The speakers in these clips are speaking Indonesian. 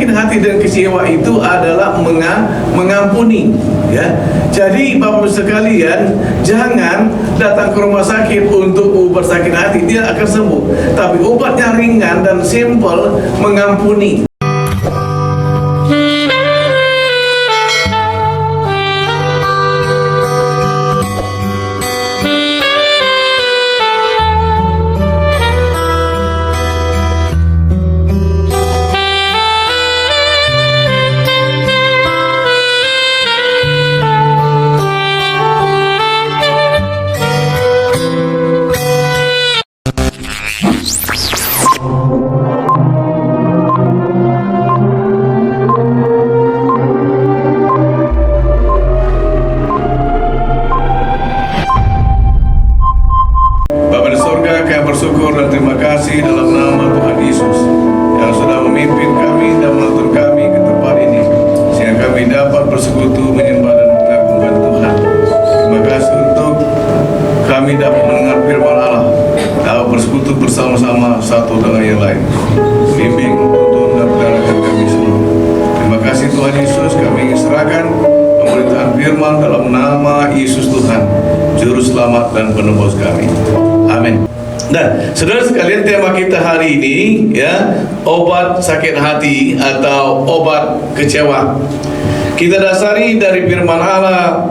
sakit hati dan kecewa itu adalah mengampuni, ya. Jadi Bapak sekalian, jangan datang ke rumah sakit untuk obat sakit hati, tidak akan sembuh. Tapi obatnya ringan dan simple, mengampuni. Bersyukur dan terima kasih dalam nama Tuhan Yesus yang sudah memimpin kami dan menuntun kami ke tempat ini sehingga kami dapat bersekutu menyembah dan mengagungkan Tuhan. Terima kasih untuk kami dapat mendengar firman Allah, dapat bersekutu bersama-sama satu dengan yang lain. Bimbing, tuntun dan pedalakan kami semua. Terima kasih Tuhan Yesus, kami ingin serahkan pemberitaan firman dalam nama Yesus Tuhan, Juru Selamat dan Penebus kami. Amin. Nah, saudara sekalian, tema kita hari ini, ya, obat sakit hati atau obat kecewa. Kita dasari dari firman Allah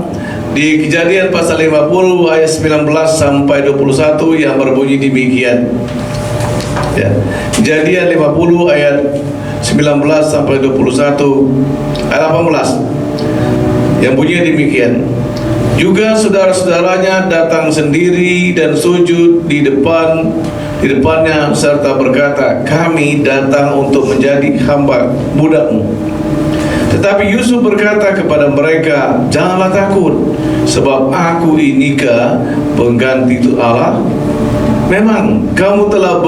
di Kejadian pasal 50 ayat 19 sampai 21 yang berbunyi demikian. Ya. Kejadian 50 ayat 19 sampai 21 ayat 18 yang bunyinya demikian. Juga saudara-saudaranya datang sendiri dan sujud di depannya serta berkata, kami datang untuk menjadi hamba budakmu. Tetapi Yusuf berkata kepada mereka, janganlah takut, sebab aku inikah pengganti itu Allah? Memang kamu telah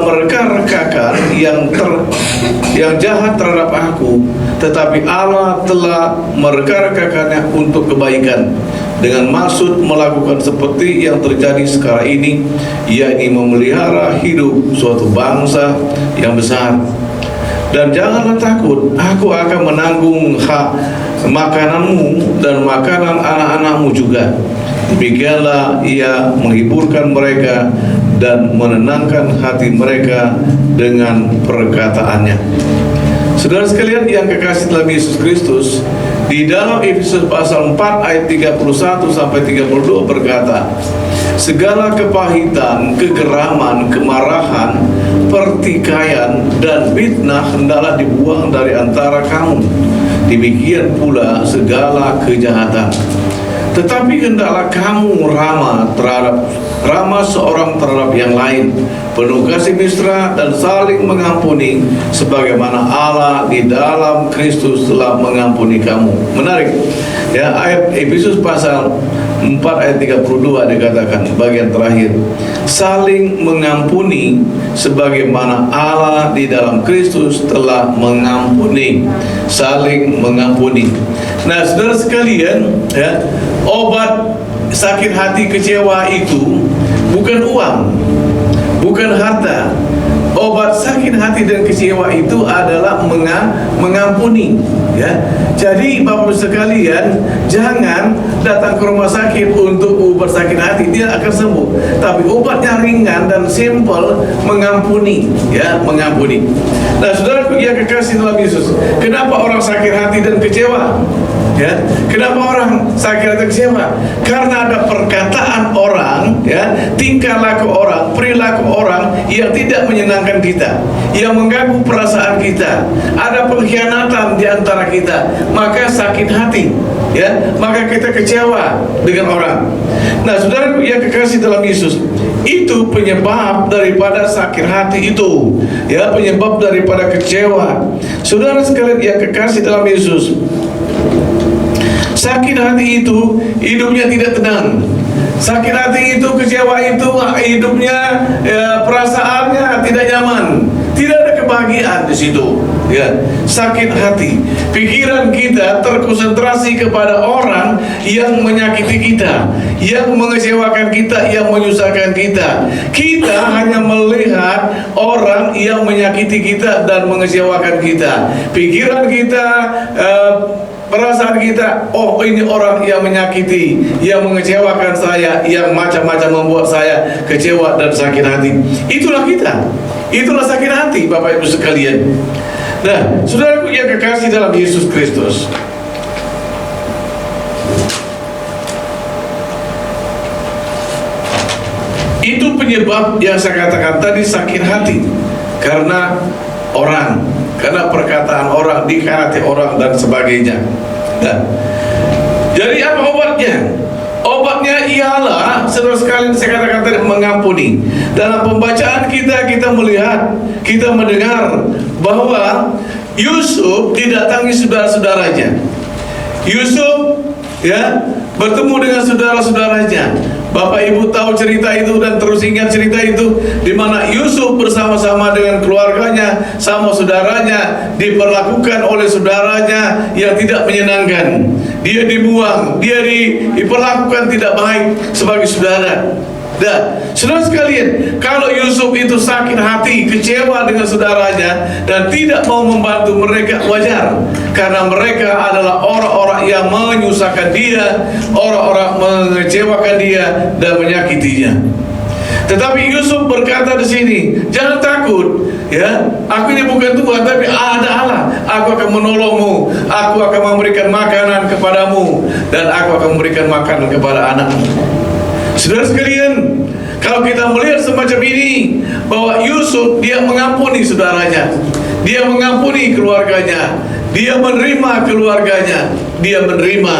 mereka-rekakan yang jahat terhadap aku, tetapi Allah telah mereka-rekakannya untuk kebaikan, dengan maksud melakukan seperti yang terjadi sekarang ini, yakni memelihara hidup suatu bangsa yang besar. Dan janganlah takut, aku akan menanggung hak makananmu dan makanan anak-anakmu juga. Demikianlah ia menghiburkan mereka dan menenangkan hati mereka dengan perkataannya. Saudara sekalian yang kekasih dalam Yesus Kristus, di dalam Efesus pasal 4 ayat 31 sampai 32 berkata, segala kepahitan, kegeraman, kemarahan, pertikaian dan fitnah hendaklah dibuang dari antara kamu. Demikian pula segala kejahatan. Tetapi hendaklah kamu ramah seorang terhadap yang lain, penuh kasih mesra dan saling mengampuni, sebagaimana Allah di dalam Kristus telah mengampuni kamu. Menarik, ya, ayat Efesus pasal 4 ayat 32 dikatakan bagian terakhir, saling mengampuni sebagaimana Allah di dalam Kristus telah mengampuni. Saling mengampuni. Nah, saudara sekalian, ya, obat sakit hati kecewa itu bukan uang, bukan harta. Obat sakit hati dan kecewa itu adalah mengampuni, ya. Jadi Bapak sekalian, jangan datang ke rumah sakit untuk obat sakit hati, tidak akan sembuh. Tapi obatnya ringan dan simple, mengampuni, ya, mengampuni. Nah, saudaraku yang kekasih dalam Yesus, kenapa orang sakit hati dan kecewa? Ya, kenapa orang sakit hati dan kecewa? Karena ada perkataan orang, ya, tingkah laku orang, perilaku orang yang tidak menyenangkan kita, yang mengganggu perasaan kita. Ada pengkhianatan di antara kita, maka sakit hati, ya, maka kita kecewa dengan orang. Nah, saudara yang kekasih dalam Yesus, itu penyebab daripada sakit hati itu, ya, penyebab daripada kecewa. Saudara sekalian yang kekasih dalam Yesus, sakit hati itu hidupnya tidak tenang. Sakit hati itu, kecewa itu, hidupnya, ya, perasaannya tidak nyaman, tidak ada kebahagiaan di situ. Ya, sakit hati. Pikiran kita terkonsentrasi kepada orang yang menyakiti kita, yang mengecewakan kita, yang menyusahkan kita. Kita hanya melihat orang yang menyakiti kita dan mengecewakan kita. Pikiran kita, perasaan kita, oh ini orang yang menyakiti, yang mengecewakan saya, yang macam-macam membuat saya kecewa dan sakit hati. Itulah kita. Itulah sakit hati, Bapak Ibu sekalian. Nah, saudaraku yang kekasih dalam Yesus Kristus, itu penyebab yang saya katakan tadi, sakit hati karena orang, karena perkataan orang, dikhianati orang dan sebagainya. Nah, jadi apa obatnya? Obatnya ialah, saudara sekalian, saya katakan tadi, mengampuni. Dalam pembacaan kita melihat, kita mendengar bahwa Yusuf didatangi saudara-saudaranya. Yusuf bertemu dengan saudara-saudaranya. Bapak Ibu tahu cerita itu dan terus ingat cerita itu, di mana Yusuf bersama-sama dengan keluarganya, sama saudaranya, diperlakukan oleh saudaranya yang tidak menyenangkan. Dia dibuang, dia diperlakukan tidak baik sebagai saudara. Dan saudara sekalian, kalau Yusuf itu sakit hati, kecewa dengan saudaranya dan tidak mau membantu mereka, wajar, karena mereka adalah orang-orang yang menyusahkan dia, orang-orang mengecewakan dia dan menyakitinya. Tetapi Yusuf berkata di sini, jangan takut, ya, aku ini bukan Tuhan, tapi ada Allah. Aku akan menolongmu, aku akan memberikan makanan kepadamu, dan aku akan memberikan makanan kepada anakmu. Saudara sekalian, kalau kita melihat semacam ini, bahwa Yusuf dia mengampuni saudaranya, dia mengampuni keluarganya, dia menerima keluarganya, dia menerima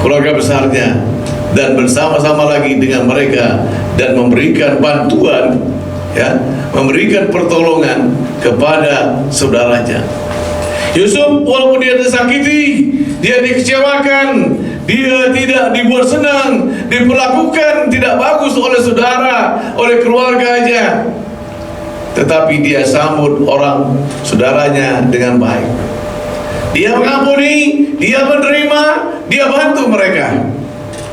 keluarga besarnya, dan bersama-sama lagi dengan mereka dan memberikan bantuan, ya, memberikan pertolongan kepada saudaranya. Yusuf walaupun dia disakiti, dia dikecewakan, dia tidak dibuat senang, diperlakukan tidak bagus oleh saudara, oleh keluarganya, tetapi dia sambut orang saudaranya dengan baik. Dia mengampuni, dia menerima, dia bantu mereka.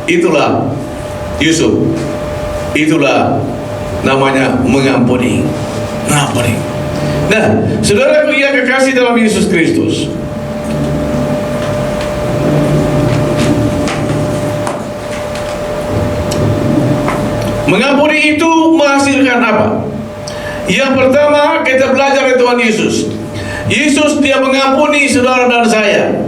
Itulah Yusuf. Itulah namanya mengampuni. Mengampuni. Nah, saudaraku yang kekasih dalam Yesus Kristus, mengampuni itu menghasilkan apa? Yang pertama, kita belajar dari Tuhan Yesus. Yesus dia mengampuni saudara dan saya.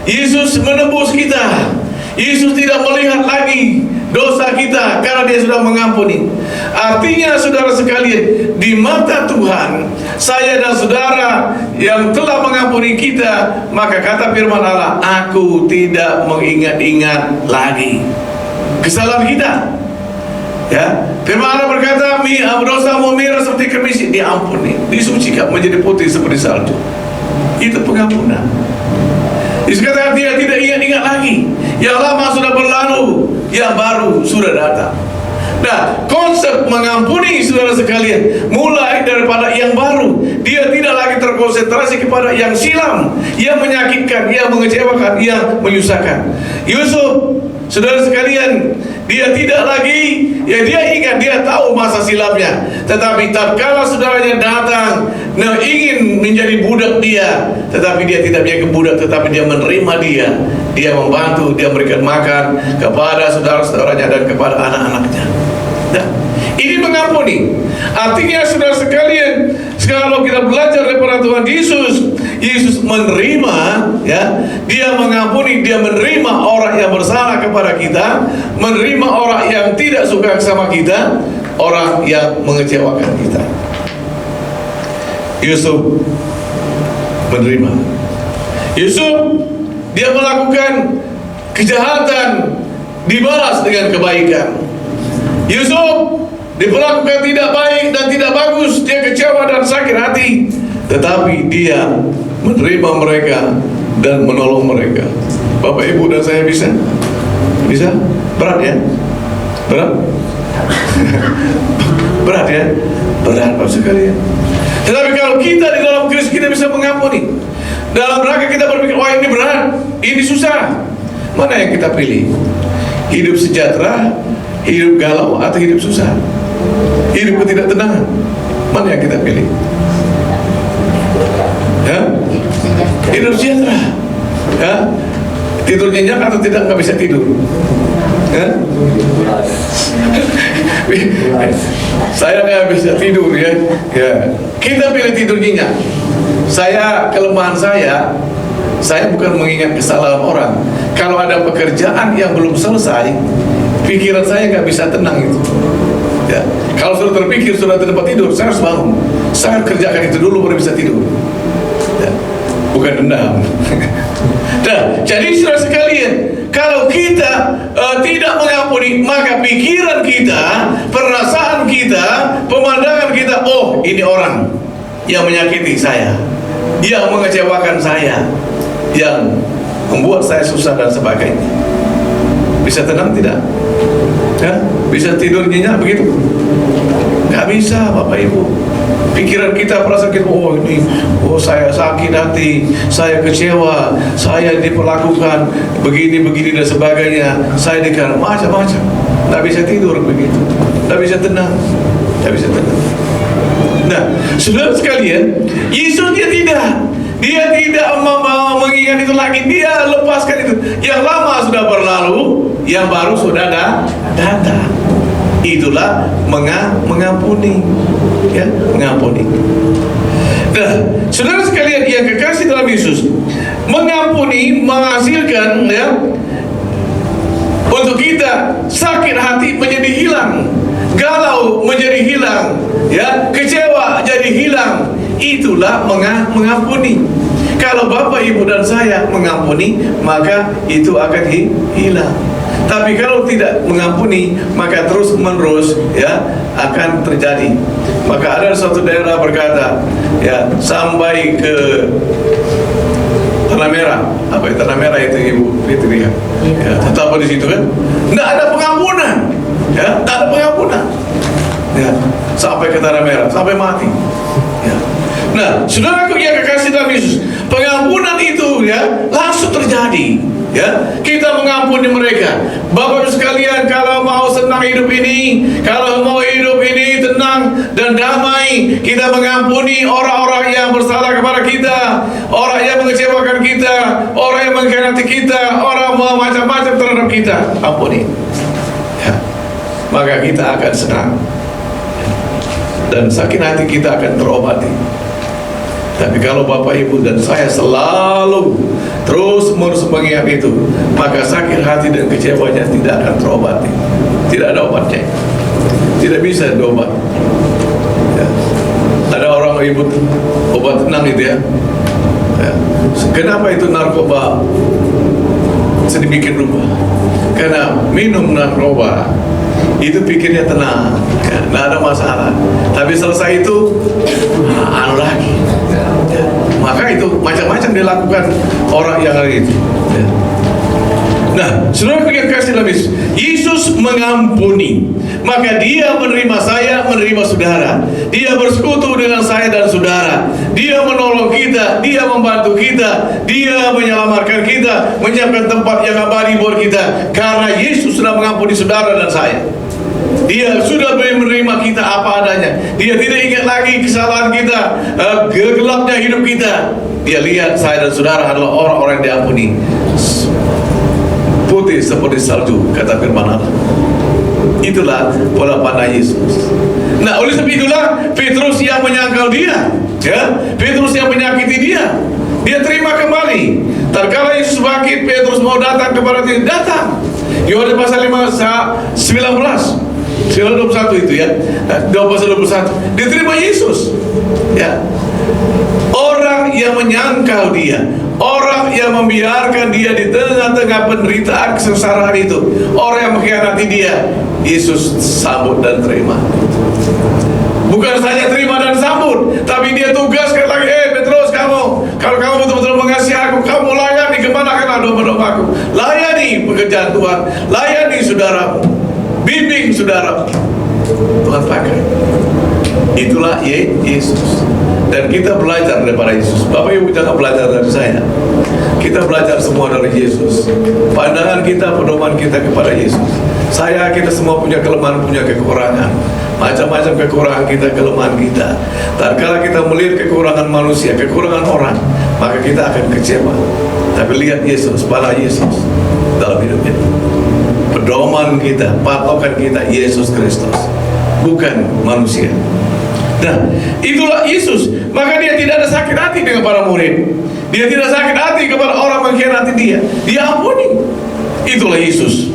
Yesus menebus kita. Yesus tidak melihat lagi dosa kita karena dia sudah mengampuni. Artinya saudara sekalian, di mata Tuhan, saya dan saudara yang telah mengampuni kita, maka kata firman Allah, aku tidak mengingat-ingat lagi kesalahan kita. Ya, firman Allah berkata, dosamu merah seperti kemis, diampuni, disucikan menjadi putih seperti salju. Itu pengampunan. Dikatakan dia tidak ingat-ingat lagi. Yang lama sudah berlalu, yang baru sudah datang. Nah, konsep mengampuni saudara sekalian mulai daripada yang baru. Dia tidak lagi terkonsentrasi kepada yang silam, yang menyakitkan, yang mengecewakan, yang menyusahkan. Yusuf, saudara sekalian, dia tidak lagi, ya dia ingat, dia tahu masa silamnya. Tetapi tatkala saudaranya datang, ingin menjadi budak dia, tetapi dia tidak menjadi budak, tetapi dia menerima dia. Dia membantu, dia memberikan makan kepada saudara-saudaranya dan kepada anak-anaknya. Nah, ini mengampuni. Artinya saudara sekalian, kalau kita belajar daripada Tuhan Yesus, Yesus menerima, ya, dia mengampuni, dia menerima orang yang bersalah kepada kita, menerima orang yang tidak suka sama kita, orang yang mengecewakan kita. Yusuf menerima. Yusuf dia melakukan kejahatan, dibalas dengan kebaikan. Yusuf diperlakukan tidak baik dan tidak bagus, dia kecewa dan sakit hati, tetapi dia menerima mereka dan menolong mereka. Bapak Ibu dan saya bisa? Berat ya? Berat? Berat ya? Berat Bapak sekalian. Tetapi kalau kita di dalam Kristus kita bisa mengampuni. Dalam rangka kita berpikir, wah ini berat, ini susah. Mana yang kita pilih? Hidup sejahtera, hidup galau, atau hidup susah? Hidup ketidaktenangan. Mana yang kita pilih? Ya? Hidup sejahtera. Ya? Tidur nyenyak atau tidak, nggak bisa tidur. Ya? Saya nggak bisa tidur ya. Ya. Kita pilih tidur nyenyak. Kelemahan saya bukan mengingat kesalahan orang. Kalau ada pekerjaan yang belum selesai, pikiran saya nggak bisa tenang itu. Ya. Kalau sudah terpikir, sudah di tempat tidur, saya harus bangun. Saya kerjakan itu dulu baru bisa tidur. Ya. Bukan dendam. Nah, jadi saudara sekalian, kalau kita tidak mengampuni, maka pikiran kita, perasaan kita, pemandangan kita, oh ini orang yang menyakiti saya, yang mengecewakan saya, yang membuat saya susah dan sebagainya. Bisa tenang tidak? Ya? Bisa tidur nyenyak begitu? Gak bisa Bapak Ibu. Pikiran kita, perasaan kita, oh saya sakit hati, saya kecewa, saya diperlakukan begini dan sebagainya, saya dikira macam-macam. Gak bisa tidur begitu, gak bisa tenang, gak bisa tenang. Nah, saudara sekalian, Yesus dia tidak mengingat itu lagi, dia lepaskan itu. Yang lama sudah berlalu, yang baru sudah datang. Itulah mengampuni, ya, mengampuni. Nah, saudara sekalian yang kekasih dalam Yesus, mengampuni menghasilkan, ya, untuk kita sakit hati menjadi hilang, galau menjadi hilang, ya, kecewa jadi hilang. Itulah mengampuni. Kalau Bapak, Ibu dan saya mengampuni, maka itu akan hilang. Tapi kalau tidak mengampuni, maka terus menerus, ya, akan terjadi. Maka ada suatu daerah berkata, ya, sampai ke Tanah Merah. Apa itu Tanah Merah itu Ibu Fitri ya? Ya, tetap di situ kan? Tidak ada pengampunan, ya, tidak ada pengampunan. Ya, sampai ke Tanah Merah, sampai mati. Ya. Nah, saudaraku yang kekasih dalam Yesus, pengampunan itu, ya, langsung terjadi. Ya, kita mengampuni mereka. Bapak sekalian, kalau mau senang hidup ini, kalau mau hidup ini tenang dan damai, kita mengampuni orang-orang yang bersalah kepada kita, orang yang mengecewakan kita, orang yang mengkhianati kita, orang mau macam-macam terhadap kita, ampuni. Ya, maka kita akan senang dan sakit hati kita akan terobati. Tapi kalau Bapak, Ibu dan saya selalu terus-menerus mengingat itu, maka sakit hati dan kecewanya tidak akan terobati. Tidak ada obatnya. Tidak bisa diobat. Ya. Ada orang ribut obat tenang itu ya. Ya. Kenapa itu narkoba sedemikian rupa? Karena minum narkoba itu pikirnya tenang, ya, tidak ada masalah. Tapi selesai itu, lagi. Ya. Maka itu macam-macam dilakukan orang yang hari itu. Ya. Nah, saudara yang kasih dalam Yesus, Yesus mengampuni, maka Dia menerima saya, menerima saudara. Dia bersekutu dengan saya dan saudara. Dia menolong kita, Dia membantu kita, Dia menyelamatkan kita, menyiapkan tempat yang abadi buat kita. Karena Yesus sudah mengampuni saudara dan saya. Dia sudah menerima kita apa adanya. Dia tidak ingat lagi kesalahan kita, gelapnya hidup kita. Dia lihat saya dan saudara adalah orang-orang yang diampuni, putih seperti salju, kata firman Allah. Itulah pola pandang Yesus. Nah, oleh sebab itulah Petrus yang menyangkal dia, ya, Petrus yang menyakiti dia, dia terima kembali. Tatkala Yesus bangkit, Petrus mau datang kepada dia, datang. Yohanes pasal 5:19. 21 itu ya, 21 diterima Yesus, ya. Orang yang menyangkal dia, orang yang membiarkan dia di tengah-tengah penderitaan kesengsaraan itu, orang yang mengkhianati dia, Yesus sambut dan terima. Bukan saja terima dan sambut, tapi dia tugaskan lagi, Petrus, kalau kamu betul-betul mengasihi aku, kamu layani, kemana-mana domba-dombaku, layani pekerjaan Tuhan, layani saudaramu, bimbing saudara. Tuhan pakai. Itulah Yesus. Dan kita belajar daripada Yesus. Bapak Ibu jangan belajar dari saya. Kita belajar semua dari Yesus. Pandangan kita, pedoman kita kepada Yesus. Saya, kita semua punya kelemahan, punya kekurangan. Macam-macam kekurangan kita, kelemahan kita. Tatkala kita melihat kekurangan manusia, kekurangan orang, maka kita akan kecewa. Tapi lihat Yesus, pada Yesus dalam hidup ini. Pedoman kita, patokan kita Yesus Kristus, bukan manusia. Nah, itulah Yesus. Maka dia tidak ada sakit hati dengan para murid. Dia tidak sakit hati kepada orang mengkhianati dia. Dia ampuni. Itulah Yesus.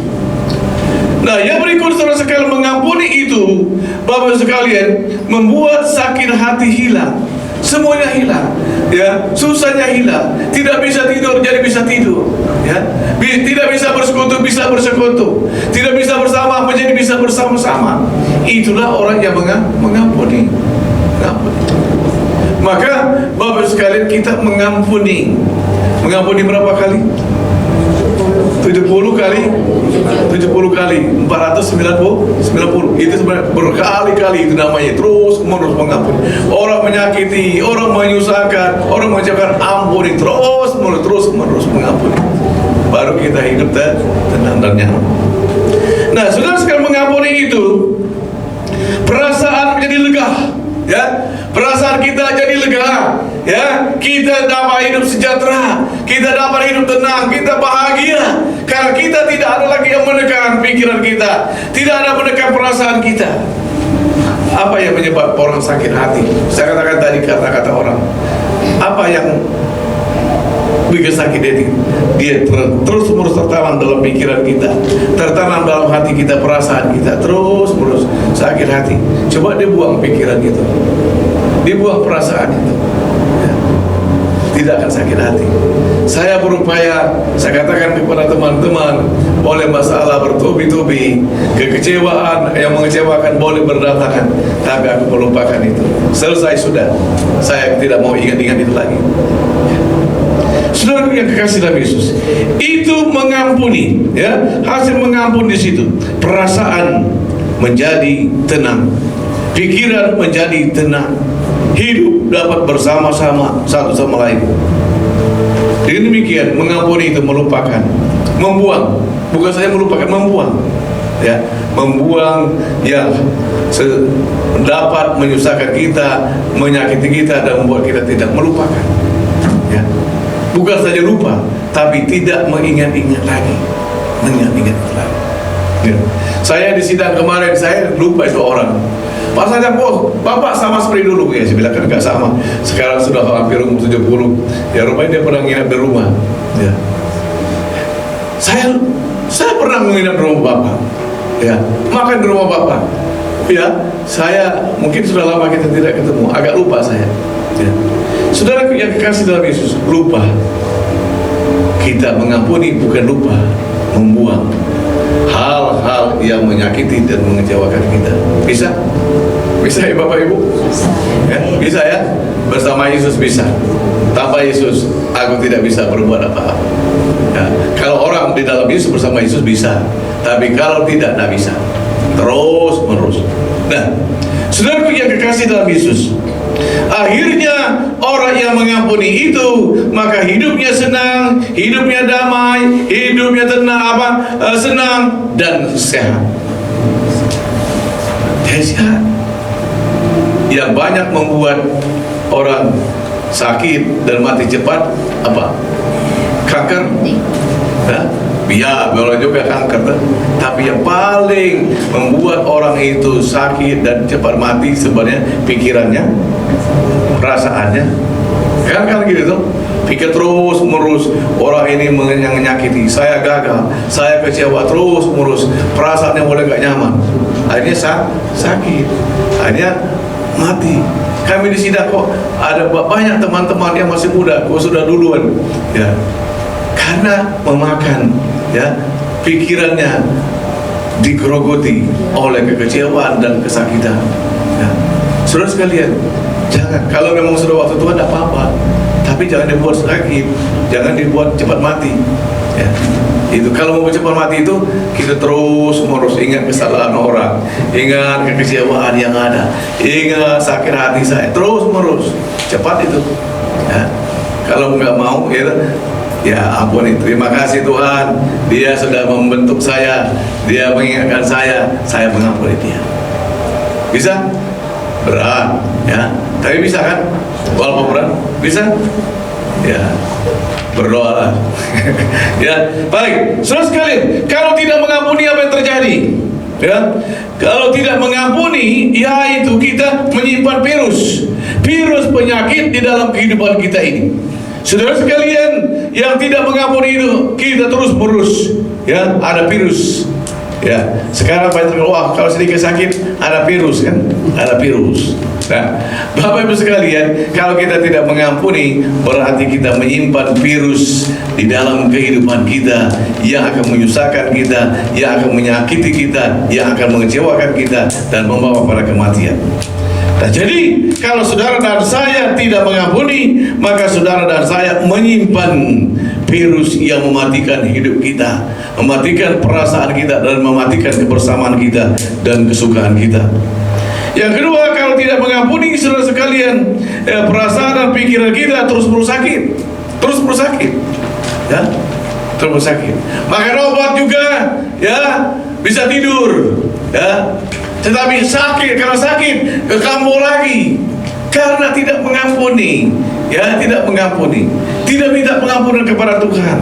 Nah, yang berikut saudara sekalian, mengampuni itu, Bapak sekalian, membuat sakit hati hilang. Semuanya hilang, ya, susahnya hilang. Tidak bisa tidur jadi bisa tidur, ya. Tidak bisa bersekutu bisa bersekutu. Tidak bisa bersama menjadi bisa bersama-sama. Itulah orang yang mengampuni. Maka Bapak sekalian, kita mengampuni. Mengampuni berapa kali? 70 kali 490. Itu sebenarnya berkali-kali, itu namanya terus menerus mengampuni. Orang menyakiti, orang menyusahkan, orang mengecewakan, ampuni terus menerus mengampuni. Baru kita hidup tenang dan nyaman. Nah, saudara sekalian, mengampuni itu perasaan menjadi lega, ya. Perasaan kita jadi lega, ya. Kita dapat hidup sejahtera, kita dapat hidup tenang, kita bahagia karena kita tidak ada lagi yang menekan pikiran kita, tidak ada menekan perasaan kita. Apa yang menyebabkan orang sakit hati? Saya katakan tadi kata-kata orang. Apa yang bikin sakit hati? Dia terus-menerus tertanam dalam pikiran kita, tertanam dalam hati kita, perasaan kita, terus-menerus sakit hati. Coba dia buang pikiran itu, dibuang perasaan itu, ya, tidak akan sakit hati. Saya berupaya, saya katakan kepada teman-teman, boleh masalah bertubi-tubi, kekecewaan yang mengecewakan boleh berdatangan, tapi aku melupakan itu. Selesai sudah, saya tidak mau ingat-ingat itu lagi. Saudara yang kekasih dalam Yesus, itu mengampuni, ya. Hasil mengampuni di situ, perasaan menjadi tenang, pikiran menjadi tenang, hidup dapat bersama-sama satu sama lain. Dengan demikian, mengampuni itu melupakan, membuang, bukan saja melupakan, membuang, ya, membuang yang dapat menyusahkan kita, menyakiti kita, dan membuat kita tidak melupakan, ya. Bukan saja lupa, tapi tidak mengingat-ingat lagi, ya. Saya di sidang kemarin, saya lupa itu orang. Pas saja, Bapak sama seperti dulu, ya. Saya bilang kan enggak sama. Sekarang sudah hampir umur 70. Ya, rupanya dia pernah nginap di rumah, ya. Saya pernah menginap di rumah Bapak, ya, makan di rumah Bapak, ya. Saya mungkin sudah lama kita tidak ketemu, agak lupa saya, ya. Saudara yang kekasih dalam Yesus, lupa. Kita mengampuni bukan lupa, membuang hal-hal yang menyakiti dan mengecewakan kita. Bisa? Bisa ya Bapak Ibu? Ya, bisa ya? Bersama Yesus bisa. Tanpa Yesus, aku tidak bisa berbuat apa-apa, ya. Kalau orang di dalam Yesus, bersama Yesus bisa. Tapi kalau tidak bisa. Terus menerus. Nah, saudaraku yang kekasih dalam Yesus, akhirnya orang yang mengampuni itu, maka hidupnya senang, hidupnya damai, hidupnya tenang, senang dan sehat. Sehat. Yang banyak membuat orang sakit dan mati cepat apa? Kanker. Ya, boleh juga kanker. Tapi yang paling membuat orang itu sakit dan cepat mati sebenarnya pikirannya, perasaannya. Kan gitu tuh. Pikir terus menerus, orang ini menyakiti, saya gagal, saya kecewa, terus menerus, perasaannya mulai gak nyaman. Akhirnya sakit, akhirnya mati. Kami di sini kok ada banyak teman-teman yang masih muda, kok sudah duluan, ya. Karena memakan, ya, pikirannya digerogoti oleh kekecewaan dan kesakitan, ya. Saudara sekalian, jangan, kalau memang sudah waktu Tuhan tidak apa-apa, tapi jangan dibuat sakit, jangan dibuat cepat mati, Ya. Itu kalau mau cepat mati itu kita terus ingat kesalahan orang, ingat kekecewaan yang ada, ingat sakit hati saya, terus cepat itu. Ya. Kalau nggak mau ya ampun, terima kasih Tuhan, Dia sudah membentuk saya, Dia mengingatkan saya mengampuni dia. Bisa? Berat, ya. Tapi bisa kan? Walaupun berat, bisa? Ya, berdoalah. Ya, baik. Saudara sekalian, kalau tidak mengampuni apa yang terjadi? Ya, kalau tidak mengampuni, yaitu kita menyimpan virus penyakit di dalam kehidupan kita ini. Saudara sekalian, yang tidak mengampuni itu kita terus menerus, ya, ada virus. Ya, sekarang banyak kalau sedikit sakit ada virus kan, ada virus. Nah, Bapak Ibu sekalian, kalau kita tidak mengampuni berarti kita menyimpan virus di dalam kehidupan kita yang akan menyusahkan kita, yang akan menyakiti kita, yang akan mengecewakan kita dan membawa pada kematian. Nah, jadi kalau saudara dan saya tidak mengampuni, maka saudara dan saya menyimpan virus yang mematikan hidup kita, mematikan perasaan kita, dan mematikan kebersamaan kita dan kesukaan kita. Yang kedua, kalau tidak mengampuni, saudara sekalian, perasaan dan pikiran kita terus sakit, ya, terus sakit. Makan obat juga, ya, bisa tidur, ya. Tetapi sakit, kalau sakit kambuh lagi karena tidak mengampuni, ya, tidak mengampuni, tidak minta pengampunan kepada Tuhan,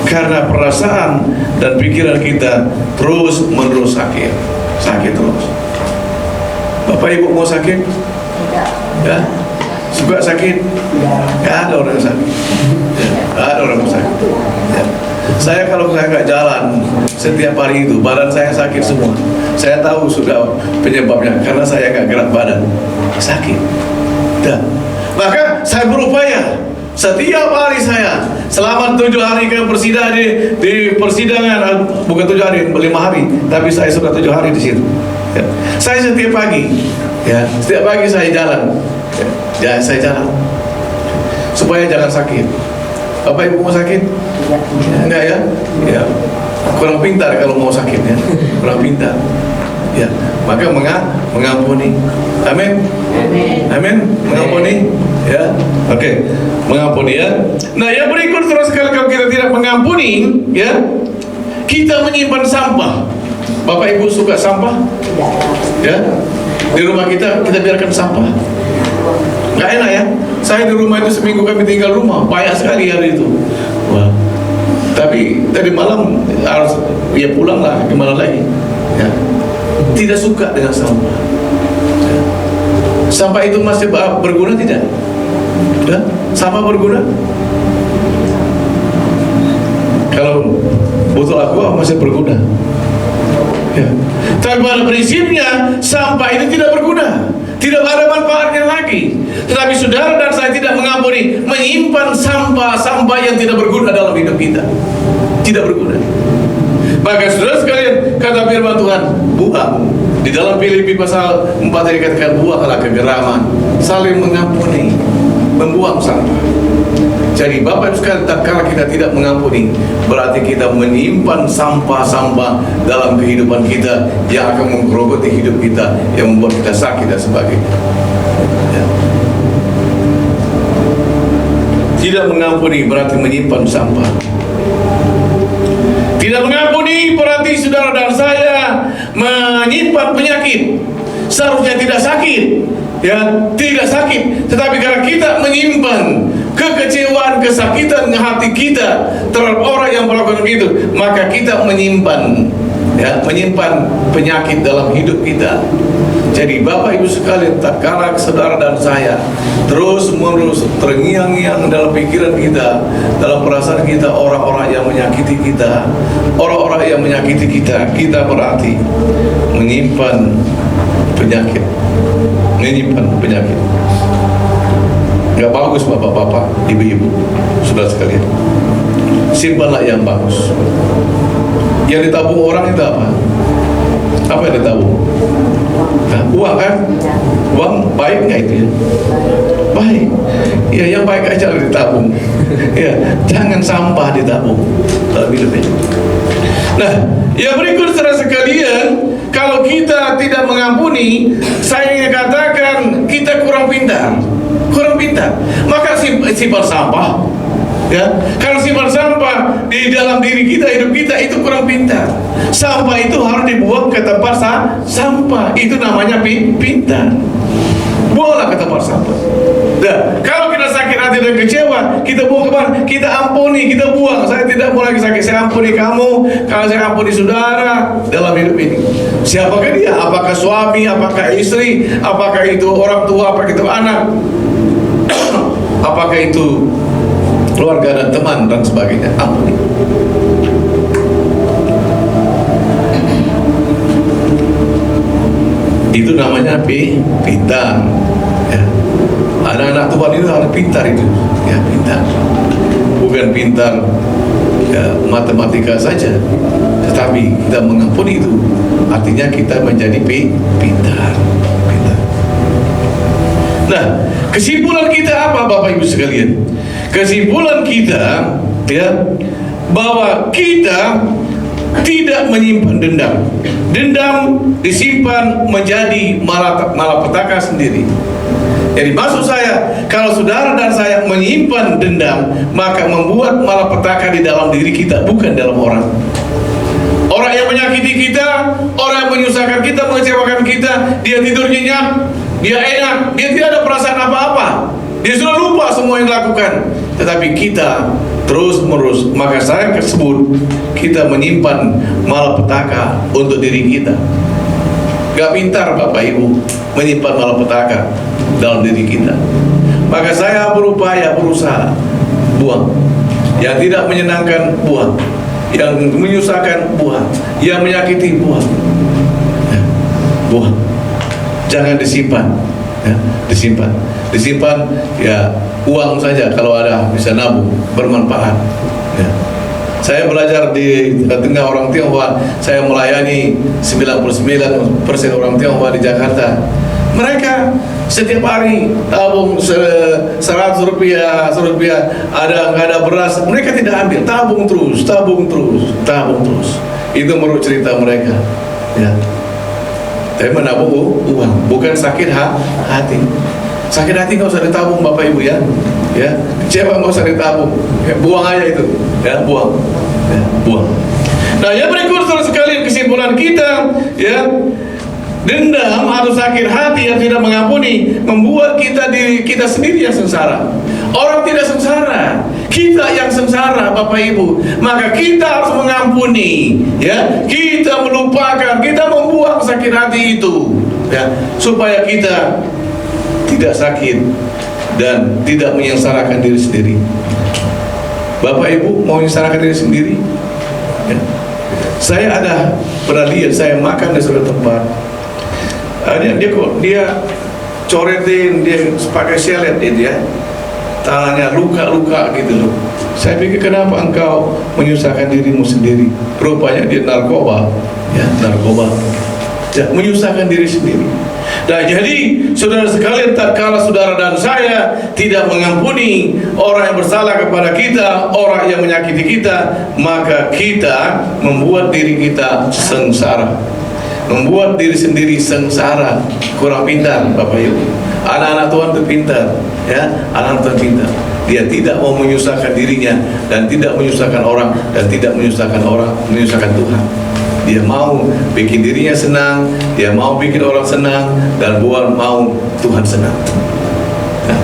karena perasaan dan pikiran kita terus menerus sakit terus. Bapak Ibu mau sakit? Ya, suka sakit? Gak ada orang sakit, gak ada orang sakit. Ya. Saya kalau saya nggak jalan setiap hari itu badan saya sakit semua. Saya tahu sudah penyebabnya karena saya nggak gerak badan, sakit. Dan maka saya berupaya setiap hari saya selama 7 hari ke persidangan di persidangan, bukan 7 hari, 5 hari, tapi saya sudah 7 hari di situ. Ya. Saya setiap pagi, ya, setiap pagi saya jalan, ya, saya jalan supaya jangan sakit. Bapak Ibu mau sakit? Enggak ya? Ya, kurang pintar kalau mau sakit, ya, kurang pintar. Ya, maka mengampuni. Amin. Amin. Mengampuni. Ya, oke. Mengampuni, ya. Nah, yang berikut terus sekali, kalau kita tidak mengampuni, ya, kita menyimpan sampah. Bapak Ibu suka sampah? Ya. Di rumah kita biarkan sampah. Nggak enak ya. Saya di rumah itu seminggu kami tinggal rumah, banyak sekali hari itu. Wah. Tapi tadi malam harus ya pulang lah, gimana lagi? Ya. Tidak suka dengan sampah. Ya. Sampah itu masih berguna tidak? Ya. Sampah berguna? Kalau botol aqua masih berguna. Ya. Tapi pada prinsipnya sampah itu tidak berguna, tidak ada manfaatnya lagi. Tetapi saudara dan saya tidak mengampuni, menyimpan sampah-sampah yang tidak berguna dalam hidup kita, tidak berguna. Maka saudara sekalian, kata firman Tuhan, buang. Di dalam Filipi pasal 4 dikatakan, buanglah kegeraman, saling mengampuni, membuang sampah. Jadi Bapak Ibu sekalian, tatkala kita tidak mengampuni, berarti kita menyimpan sampah-sampah dalam kehidupan kita yang akan menggerogoti hidup kita, yang membuat kita sakit dan sebagainya. Ya. Tidak mengampuni berarti menyimpan sampah. Tidak mengampuni berarti saudara dan saya menyimpan penyakit. Seharusnya tidak sakit, ya, tidak sakit, tetapi karena kita menyimpan kekecewaan, kesakitan hati kita terhadap orang yang melakukan itu, maka kita menyimpan, ya, menyimpan penyakit dalam hidup kita. Jadi Bapak Ibu sekalian, tatkala saudara dan saya terus menerus terngiang-ngiang dalam pikiran kita, dalam perasaan kita, orang-orang yang menyakiti kita, orang-orang yang menyakiti kita, kita berarti menyimpan penyakit, menyimpan penyakit. Gak bagus bapak-bapak, ibu-ibu, saudara sekalian. Simpanlah yang bagus. Yang ditabung orang itu apa? Apa yang ditabung? Nah, uang kan? Uang baik nggak itu ya? Baik. Ya, yang baik aja ditabung. Ya, jangan sampah ditabung. Lebih-lebih. Nah, yang berikut saudara sekalian, kalau kita tidak mengampuni, saya ingin katakan kita kurang pintar. Maka simpan sampah. Ya, kalau simpan sampah di dalam diri kita, hidup kita, itu kurang pintar. Sampah itu harus dibuang ke tempat sampah. Itu namanya pintar. Buanglah ke tempat sampah. Nah, kalau kita sakit hati dan kecewa, kita buang kemana? Kita ampuni, kita buang. Saya tidak mau lagi sakit, saya ampuni kamu. Kalau saya ampuni saudara dalam hidup ini. Siapakah dia? Apakah suami, apakah istri, apakah itu orang tua, apakah itu anak, apakah itu keluarga dan teman dan sebagainya. Ampuni. Itu namanya pintar. Ya. Anak-anak Tuhan itu harus pintar itu. Ya, pintar. Bukan pintar ya, matematika saja, tetapi kita mengampuni itu artinya kita menjadi pintar. Nah, kesimpulan kita apa, Bapak Ibu sekalian? Kesimpulan kita ya, bahwa kita tidak menyimpan dendam. Dendam disimpan menjadi malapetaka sendiri. Jadi maksud saya, kalau saudara dan saya menyimpan dendam, maka membuat malapetaka di dalam diri kita, bukan dalam orang. Orang yang menyakiti kita, orang yang menyusahkan kita, mengecewakan kita, dia tidur nyenyak, dia enak, dia tidak ada perasaan apa-apa, dia sudah lupa semua yang dilakukan. Tetapi kita terus-menerus, maka saya tersebut, kita menyimpan malapetaka untuk diri kita. Gak pintar Bapak Ibu menyimpan malapetaka dalam diri kita. Maka saya berusaha buang. Yang tidak menyenangkan, buang. Yang menyusahkan, buang. Yang menyakiti, buang. Ya, buang. Jangan disimpan. Ya, disimpan ya, uang saja kalau ada, bisa nabung, bermanfaat. Ya. Saya belajar di tengah orang Tionghoa. Saya melayani 99% orang Tionghoa di Jakarta. Mereka setiap hari tabung 100 rupiah, ada nggak ada beras, mereka tidak ambil, tabung terus. Itu menurut cerita mereka. Ya. Tapi menabung uang, bukan sakit hati. Sakit hati nggak usah ditabung Bapak Ibu ya. Ya, kecewa nggak usah ditabung, ya, buang aja itu, ya, buang. Nah, yang berikut saudara sekalian, kesimpulan kita, ya, dendam atau sakit hati yang tidak mengampuni membuat diri kita sendiri yang sengsara. Orang tidak sengsara, kita yang sengsara Bapak Ibu. Maka kita harus mengampuni, ya, kita melupakan, kita membuang sakit hati itu, ya, supaya kita tidak sakit dan tidak menyengsarakan diri sendiri. Bapak Ibu mau menyengsarakan diri sendiri? Ya. Saya pernah lihat, saya makan di suatu tempat. Dia coretin, dia pakai selet itu ya, tangannya luka-luka gitu loh. Saya pikir, kenapa engkau menyusahkan dirimu sendiri? Rupanya dia narkoba, ya, menyusahkan diri sendiri. Nah, jadi saudara sekalian, tak kala saudara dan saya tidak mengampuni orang yang bersalah kepada kita, orang yang menyakiti kita, maka kita membuat diri kita sengsara, membuat diri sendiri sengsara. Kurang pintar Bapak Ibu. Anak-anak Tuhan itu pintar, ya, anak-anak Tuhan pintar. Dia tidak mau menyusahkan dirinya dan tidak menyusahkan orang dan tidak menyusahkan Tuhan. Dia mau bikin dirinya senang, dia mau bikin orang senang, dan bukan mau Tuhan senang. Nah.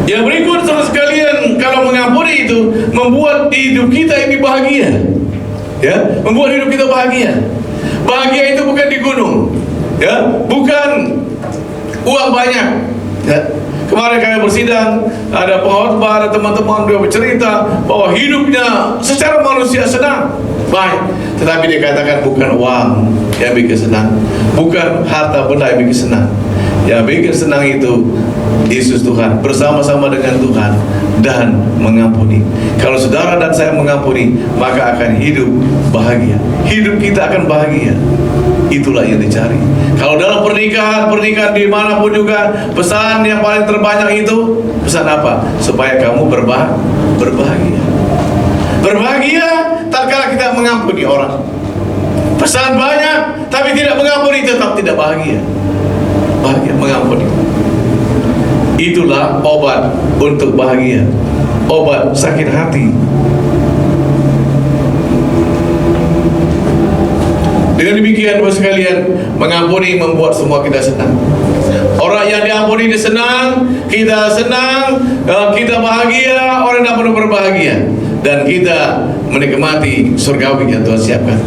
Yang berikut saudara sekalian, kalau mengampuni itu membuat hidup kita ini bahagia, ya, membuat hidup kita bahagia. Bahagia itu bukan di gunung, ya, bukan uang banyak, ya. Kemarin kami bersidang, ada pengkhotbah, ada teman-teman dia bercerita bahwa hidupnya secara manusia senang, baik. Tetapi dia katakan bukan uang yang bikin senang, bukan harta benda yang bikin senang. Yang bikin senang itu Yesus Tuhan, bersama-sama dengan Tuhan dan mengampuni. Kalau saudara dan saya mengampuni, maka akan hidup bahagia. Hidup kita akan bahagia. Itulah yang dicari. Kalau dalam pernikahan dimanapun juga, pesan yang paling terbanyak itu pesan apa? Supaya kamu berbahagia. Berbahagia tatkala kita mengampuni orang. Pesan banyak, tapi tidak mengampuni, tetap tidak bahagia. Bahagia mengampuni. Itulah obat untuk bahagia, obat sakit hati. Dengan demikian, Bapak sekalian, mengampuni membuat semua kita senang. Orang yang diampuni dia senang, kita senang, kita bahagia, orang yang penuh berbahagia, dan kita menikmati surgawi yang Tuhan siapkan.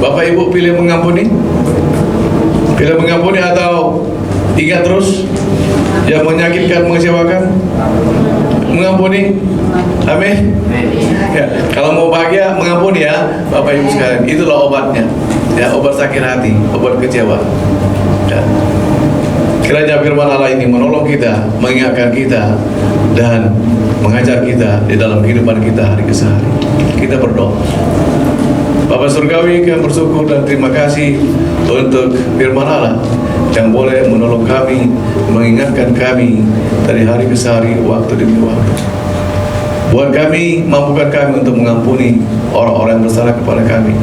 Bapak Ibu pilih mengampuni? Pilih mengampuni atau ingat terus yang menyakitkan, mengecewakan? Mengampuni. Amin. Ya, kalau mau bahagia mengampuni ya, Bapak Ibu sekalian. Itulah obatnya. Ya, obat sakit hati, obat kecewa. Ya. Kiranya firman Allah ini menolong kita, mengingatkan kita, dan mengajar kita di dalam kehidupan kita hari ke hari. Kita berdoa. Bapa Surgawi, kami bersyukur dan terima kasih untuk firman Allah yang boleh menolong kami, mengingatkan kami dari hari ke hari, waktu demi waktu. Buat kami, mampukan kami untuk mengampuni orang-orang yang bersalah kepada kami.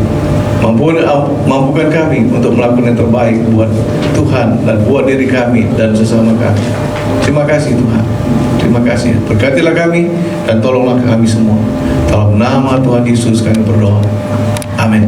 Mampukan kami untuk melakukan yang terbaik buat Tuhan dan buat diri kami dan sesama kami. Terima kasih Tuhan. Terima kasih. Berkatilah kami dan tolonglah kami semua. Dalam nama Tuhan Yesus kami berdoa. Amin.